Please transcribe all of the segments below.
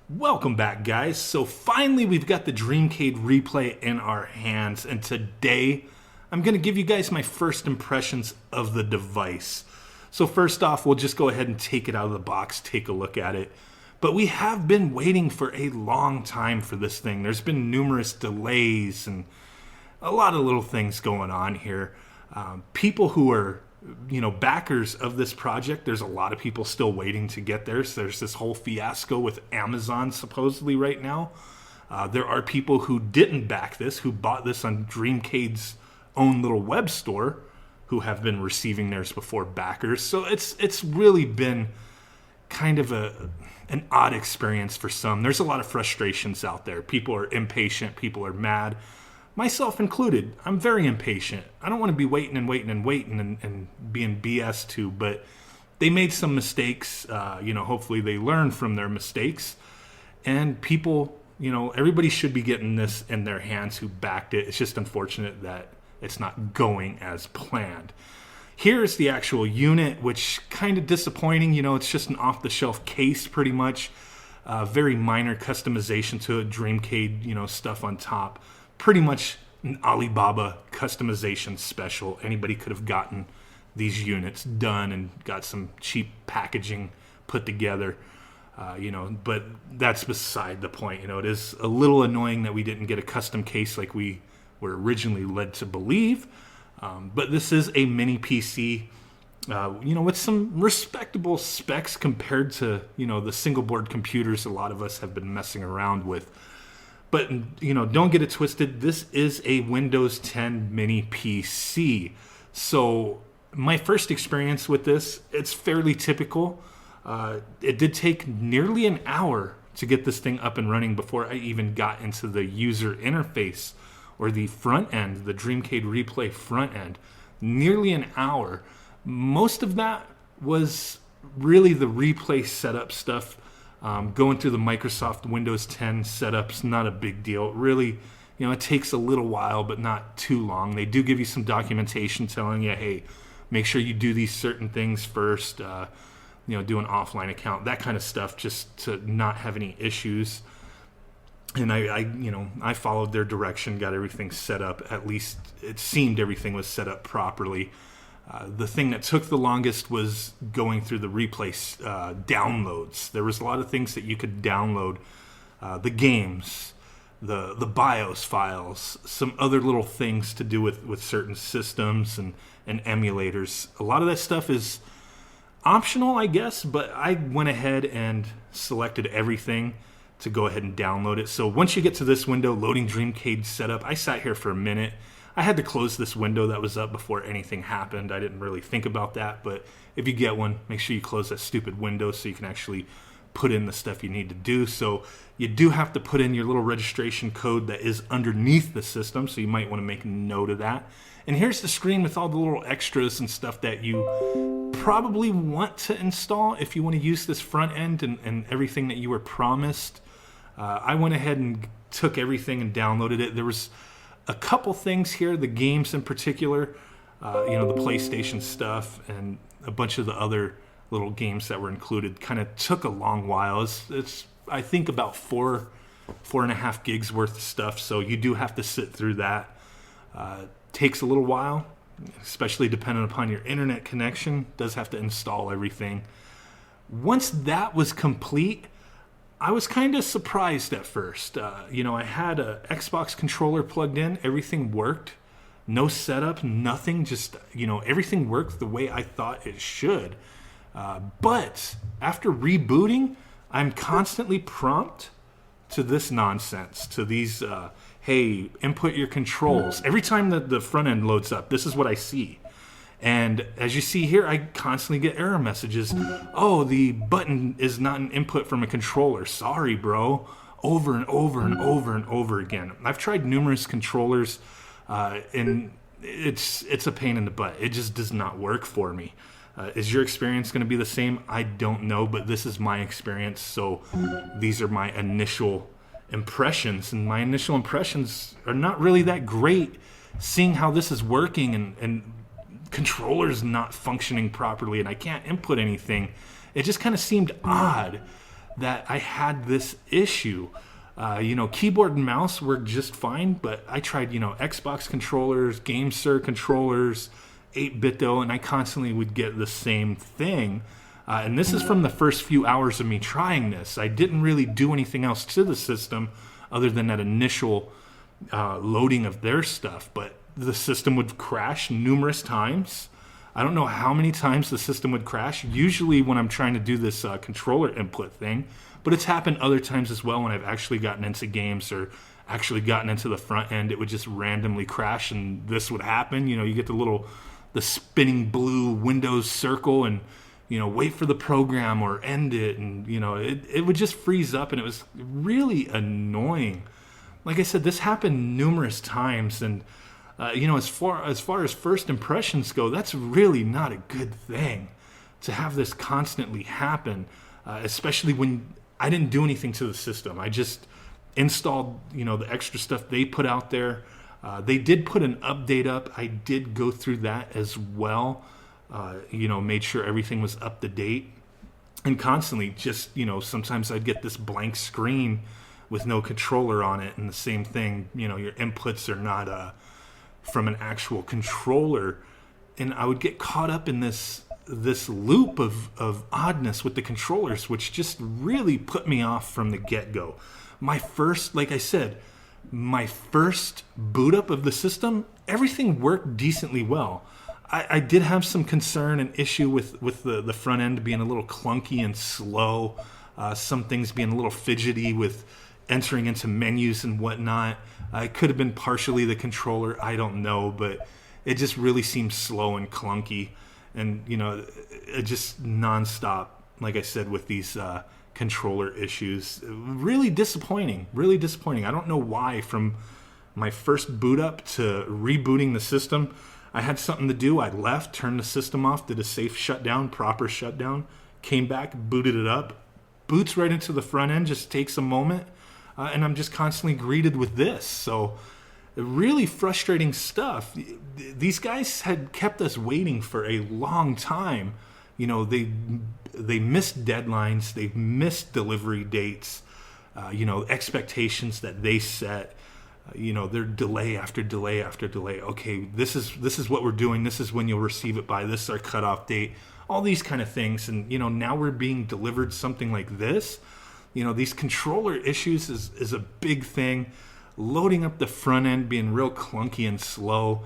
Welcome back, guys. So finally we've got the Dreamcade replay in our hands, and today I'm going to give you guys my first impressions of the device. So first off, we'll just go ahead and take it out of the box, take a look at it. But we have been waiting for a long time for this thing. There's been numerous delays and a lot of little things going on here. People who are backers of this project, there's a lot of people still waiting to get there. So there's this whole fiasco with Amazon supposedly right now. There are people who didn't back this, who bought this on Dreamcade's own little web store, who have been receiving theirs before backers. So it's really been kind of an odd experience for some. There's a lot of frustrations out there. People are impatient, people are mad. Myself included. I'm very impatient. I don't want to be waiting and being BS to, but they made some mistakes. Hopefully they learn from their mistakes. And people, everybody should be getting this in their hands who backed it. It's just unfortunate that it's not going as planned. Here's the actual unit, which kind of disappointing. It's just an off-the-shelf case pretty much. Very minor customization to it. Dreamcade, stuff on top. Pretty much an Alibaba customization special. Anybody could have gotten these units done and got some cheap packaging put together, but that's beside the point. It is a little annoying that we didn't get a custom case like we were originally led to believe, but this is a mini PC, with some respectable specs compared to, the single board computers a lot of us have been messing around with. But, don't get it twisted. This is a Windows 10 mini PC. So my first experience with this, it's fairly typical. It did take nearly an hour to get this thing up and running before I even got into the user interface or the front end, the Dreamcade Replay front end. Nearly an hour. Most of that was really the replay setup stuff. Going through the Microsoft Windows 10 setup's not a big deal. Really, it takes a little while, but not too long. They do give you some documentation telling you, hey, make sure you do these certain things first. Do an offline account, that kind of stuff, just to not have any issues. And I followed their direction, got everything set up. At least it seemed everything was set up properly. The thing that took the longest was going through the replay downloads. There was a lot of things that you could download. The games, the BIOS files, some other little things to do with certain systems and emulators. A lot of that stuff is optional, I guess, but I went ahead and selected everything to go ahead and download it. So once you get to this window, loading Dreamcade setup, I sat here for a minute. I had to close this window that was up before anything happened. I didn't really think about that, but if you get one, make sure you close that stupid window so you can actually put in the stuff you need to do. So you do have to put in your little registration code that is underneath the system, so you might want to make note of that. And here's the screen with all the little extras and stuff that you probably want to install if you want to use this front end and everything that you were promised. I went ahead and took everything and downloaded it. There was a couple things here, the games in particular, the PlayStation stuff and a bunch of the other little games that were included kind of took a long while. It's I think about 4.5 gigs worth of stuff, so you do have to sit through that. Takes a little while, especially depending upon your internet connection. Does have to install everything. Once that was complete, I was kind of surprised at first. I had a Xbox controller plugged in. Everything worked. No setup, nothing. Just, everything worked the way I thought it should. But after rebooting, I'm constantly prompt to this nonsense, to these, hey, input your controls. Every time that the front end loads up, this is what I see. And as you see here, I constantly get error messages. Oh, the button is not an input from a controller. Sorry, bro. Over and over and over and over again. I've tried numerous controllers, and it's a pain in the butt. It just does not work for me. Is your experience going to be the same? I don't know, but this is my experience. So these are my initial impressions, and my initial impressions are not really that great. Seeing how this is working and controller's not functioning properly and I can't input anything, it just kind of seemed odd. that I had this issue. Keyboard and mouse worked just fine, but I tried, Xbox controllers, GameSir controllers, 8BitDo, and I constantly would get the same thing. And this is from the first few hours of me trying this. I didn't really do anything else to the system other than that initial loading of their stuff, but the system would crash numerous times. I don't know how many times the system would crash, usually when I'm trying to do this controller input thing, but it's happened other times as well when I've actually gotten into games or actually gotten into the front end. It would just randomly crash and this would happen. You get the spinning blue Windows circle and, wait for the program or end it. And, it would just freeze up and it was really annoying. Like I said, this happened numerous times, and as far as first impressions go, that's really not a good thing to have this constantly happen, especially when I didn't do anything to the system. I just installed, the extra stuff they put out there. They did put an update up. I did go through that as well. Made sure everything was up to date, and constantly just, sometimes I'd get this blank screen with no controller on it, and the same thing, your inputs are not from an actual controller, and I would get caught up in this loop of oddness with the controllers, which just really put me off from the get-go. Like I said, my first boot up of the system, everything worked decently well. I did have some concern and issue with the front end being a little clunky and slow, some things being a little fidgety with entering into menus and whatnot. It could have been partially the controller, I don't know, but it just really seemed slow and clunky, and it just nonstop, like I said, with these controller issues. Really disappointing. I don't know why, from my first boot up to rebooting the system, I had something to do. I left, turned the system off, did a safe shutdown, proper shutdown, came back, booted it up, boots right into the front end, just takes a moment. And I'm just constantly greeted with this. So really frustrating stuff. These guys had kept us waiting for a long time. They missed deadlines. They missed delivery dates. Expectations that they set. They're delay after delay after delay. Okay, this is what we're doing. This is when you'll receive it by. This is our cutoff date. All these kind of things. And, now we're being delivered something like this. These controller issues is a big thing. Loading up the front end being real clunky and slow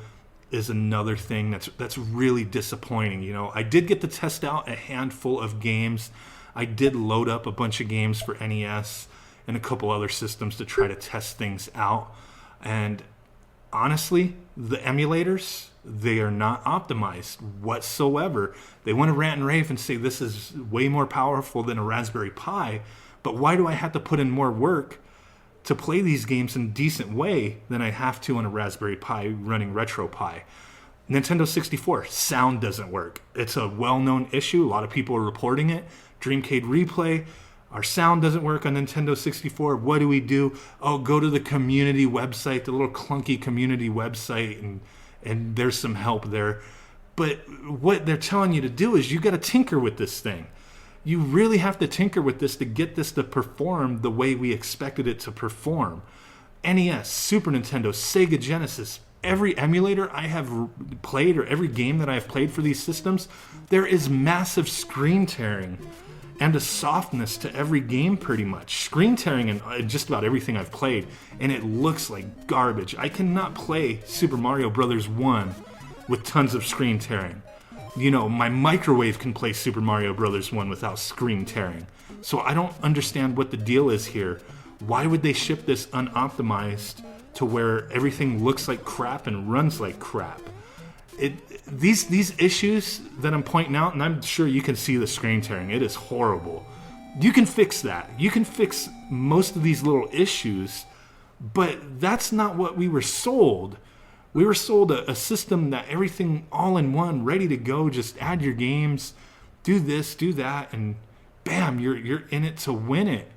is another thing that's really disappointing. I did get to test out a handful of games. I did load up a bunch of games for NES and a couple other systems to try to test things out. And honestly, the emulators, they are not optimized whatsoever. They want to rant and rave and say this is way more powerful than a Raspberry Pi. But why do I have to put in more work to play these games in a decent way than I have to on a Raspberry Pi running RetroPie? Nintendo 64, sound doesn't work. It's a well-known issue. A lot of people are reporting it. Dreamcade Replay, our sound doesn't work on Nintendo 64. What do? Oh, go to the community website, the little clunky community website, and there's some help there. But what they're telling you to do is you got to tinker with this thing. You really have to tinker with this to get this to perform the way we expected it to perform. NES, Super Nintendo, Sega Genesis, every emulator I have played or every game that I have played for these systems, there is massive screen tearing and a softness to every game pretty much. Screen tearing in just about everything I've played, and it looks like garbage. I cannot play Super Mario Bros. 1 with tons of screen tearing. My microwave can play Super Mario Bros. 1 without screen tearing. So I don't understand what the deal is here. Why would they ship this unoptimized to where everything looks like crap and runs like crap? These issues that I'm pointing out, and I'm sure you can see the screen tearing, it is horrible. You can fix that. You can fix most of these little issues, but that's not what we were sold. We were sold a system that everything all in one, ready to go, just add your games, do this, do that, and bam, you're in it to win it.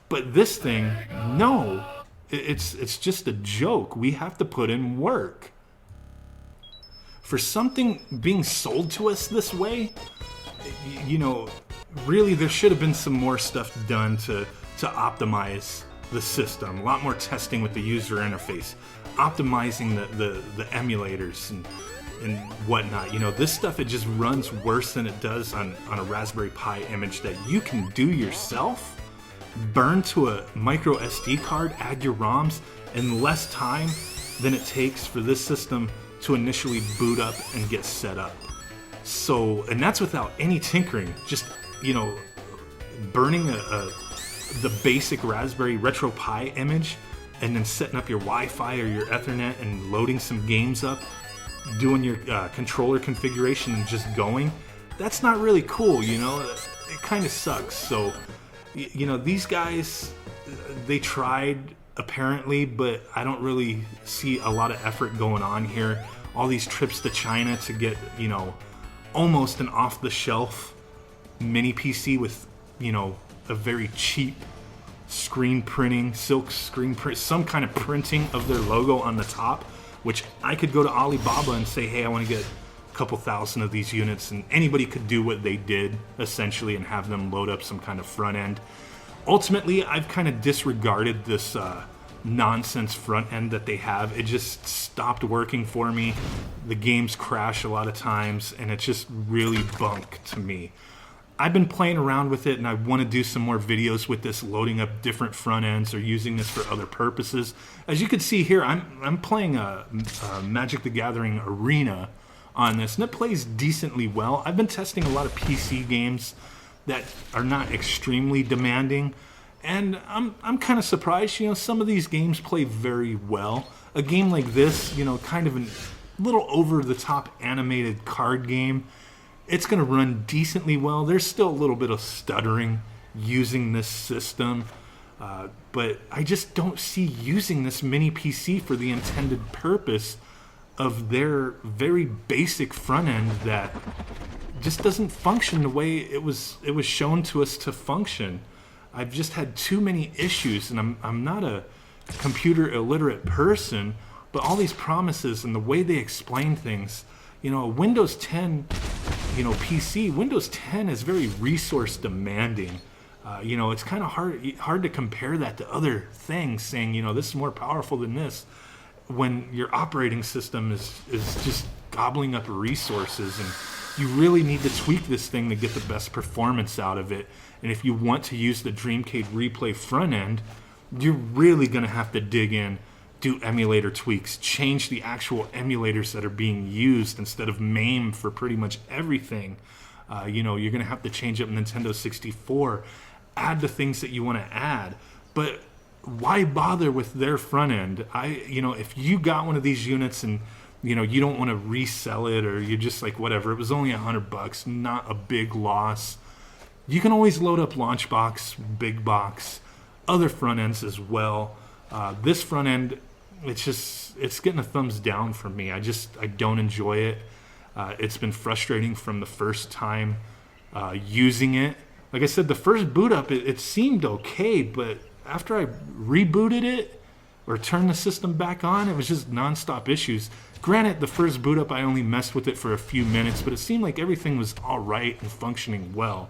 But this thing, no, it's just a joke. We have to put in work. For something being sold to us this way, really there should have been some more stuff done to optimize the system. A lot more testing with the user interface, optimizing the emulators and whatnot. You know, this stuff, it just runs worse than it does on a Raspberry Pi image that you can do yourself, burn to a micro SD card, add your ROMs in less time than it takes for this system to initially boot up and get set up. So, and that's without any tinkering, just, you know, burning the basic Raspberry Retro Pi image and then setting up your Wi-Fi or your Ethernet and loading some games up, doing your controller configuration and just going. That's not really cool, you know. It kind of sucks. So, you know, these guys, they tried apparently, but I don't really see a lot of effort going on here. All these trips to China to get, you know, almost an off-the-shelf mini PC with, you know, a very cheap screen printing, silk screen print, some kind of printing of their logo on the top, which I could go to Alibaba and say, hey, I want to get a couple thousand of these units, and anybody could do what they did essentially and have them load up some kind of front end. Ultimately, I've kind of disregarded this nonsense front end that they have. It just stopped working for me. The games crash a lot of times, and it's just really bunk to me. I've been playing around with it, and I want to do some more videos with this, loading up different front ends or using this for other purposes. As you can see here, I'm playing a Magic the Gathering Arena on this, and it plays decently well. I've been testing a lot of PC games that are not extremely demanding, and I'm kind of surprised. You know, some of these games play very well. A game like this, you know, kind of a little over-the-top animated card game, it's going to run decently well. There's still a little bit of stuttering using this system, but I just don't see using this mini PC for the intended purpose of their very basic front end that just doesn't function the way it was shown to us to function. I've just had too many issues, and I'm not a computer illiterate person, but all these promises and the way they explain things, you know, Windows 10, you know, PC, Windows 10 is very resource demanding. You know, it's kind of hard to compare that to other things, saying, you know, this is more powerful than this, when your operating system is just gobbling up resources, and you really need to tweak this thing to get the best performance out of it. And if you want to use the Dreamcade Replay front end, you're really going to have to dig in, do emulator tweaks, change the actual emulators that are being used instead of MAME for pretty much everything. You know, you're going to have to change up Nintendo 64, add the things that you want to add. But why bother with their front end? You know, if you got one of these units and, you know, you don't want to resell it, or you're just like, whatever, it was only $100, not a big loss. You can always load up Launchbox, Big Box, other front ends as well. This front end, it's getting a thumbs down from me. I don't enjoy it. It's been frustrating from the first time using it. Like I said, the first boot up, it seemed okay, but after I rebooted it or turned the system back on, it was just nonstop issues. Granted, the first boot up, I only messed with it for a few minutes, but it seemed like everything was all right and functioning well.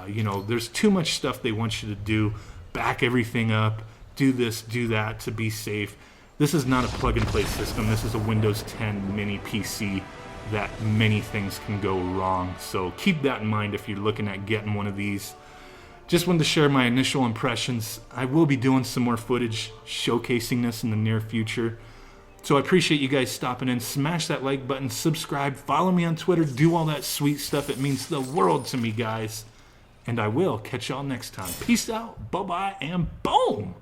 You know, there's too much stuff they want you to do. Back everything up, do this, do that to be safe. This is not a plug-and-play system. This is a Windows 10 mini PC that many things can go wrong. So keep that in mind if you're looking at getting one of these. Just wanted to share my initial impressions. I will be doing some more footage showcasing this in the near future. So I appreciate you guys stopping in. Smash that like button, subscribe, follow me on Twitter, do all that sweet stuff. It means the world to me, guys. And I will catch y'all next time. Peace out, bye-bye, and boom!